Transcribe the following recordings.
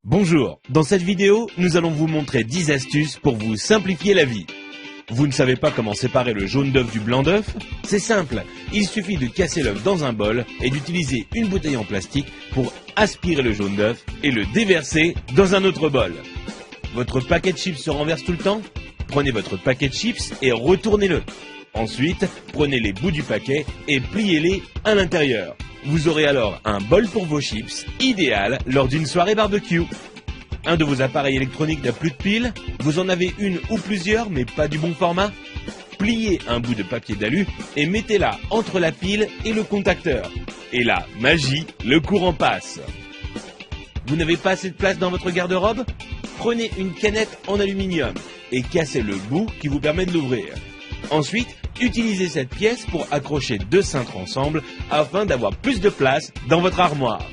Bonjour, dans cette vidéo, nous allons vous montrer 10 astuces pour vous simplifier la vie. Vous ne savez pas comment séparer le jaune d'œuf du blanc d'œuf? C'est simple, il suffit de casser l'œuf dans un bol et d'utiliser une bouteille en plastique pour aspirer le jaune d'œuf et le déverser dans un autre bol. Votre paquet de chips se renverse tout le temps? Prenez votre paquet de chips et retournez-le. Ensuite, prenez les bouts du paquet et pliez-les à l'intérieur. Vous aurez alors un bol pour vos chips, idéal lors d'une soirée barbecue. Un de vos appareils électroniques n'a plus de pile? Vous en avez une ou plusieurs mais pas du bon format? Pliez un bout de papier d'alu et mettez-la entre la pile et le contacteur. Et là, magie, le courant passe. Vous n'avez pas assez de place dans votre garde-robe? Prenez une canette en aluminium et cassez le bout qui vous permet de l'ouvrir. Ensuite, utilisez cette pièce pour accrocher deux cintres ensemble afin d'avoir plus de place dans votre armoire.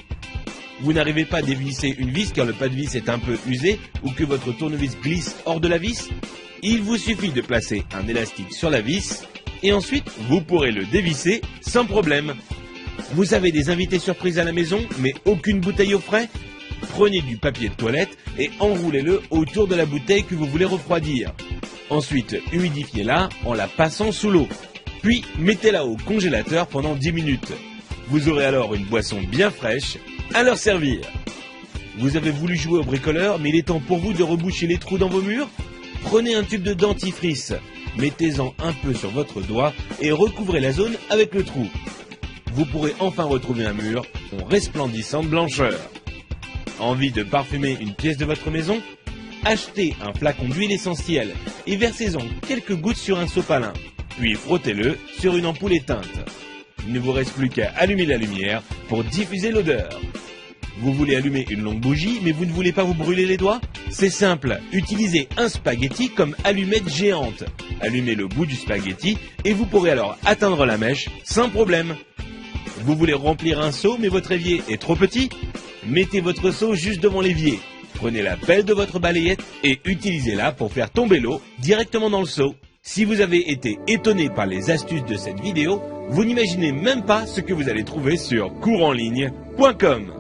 Vous n'arrivez pas à dévisser une vis car le pas de vis est un peu usé ou que votre tournevis glisse hors de la vis? Il vous suffit de placer un élastique sur la vis et ensuite vous pourrez le dévisser sans problème. Vous avez des invités surprises à la maison mais aucune bouteille au frais? Prenez du papier de toilette et enroulez-le autour de la bouteille que vous voulez refroidir. Ensuite, humidifiez-la en la passant sous l'eau. Puis, mettez-la au congélateur pendant 10 minutes. Vous aurez alors une boisson bien fraîche à leur servir. Vous avez voulu jouer au bricoleur, mais il est temps pour vous de reboucher les trous dans vos murs? Prenez un tube de dentifrice, mettez-en un peu sur votre doigt et recouvrez la zone avec le trou. Vous pourrez enfin retrouver un mur en resplendissante blancheur. Envie de parfumer une pièce de votre maison? Achetez un flacon d'huile essentielle et versez-en quelques gouttes sur un sopalin, puis frottez-le sur une ampoule éteinte. Il ne vous reste plus qu'à allumer la lumière pour diffuser l'odeur. Vous voulez allumer une longue bougie mais vous ne voulez pas vous brûler les doigts? C'est simple, utilisez un spaghetti comme allumette géante. Allumez le bout du spaghetti et vous pourrez alors atteindre la mèche sans problème. Vous voulez remplir un seau mais votre évier est trop petit? Mettez votre seau juste devant l'évier. Prenez la pelle de votre balayette et utilisez-la pour faire tomber l'eau directement dans le seau. Si vous avez été étonné par les astuces de cette vidéo, vous n'imaginez même pas ce que vous allez trouver sur couranligne.com.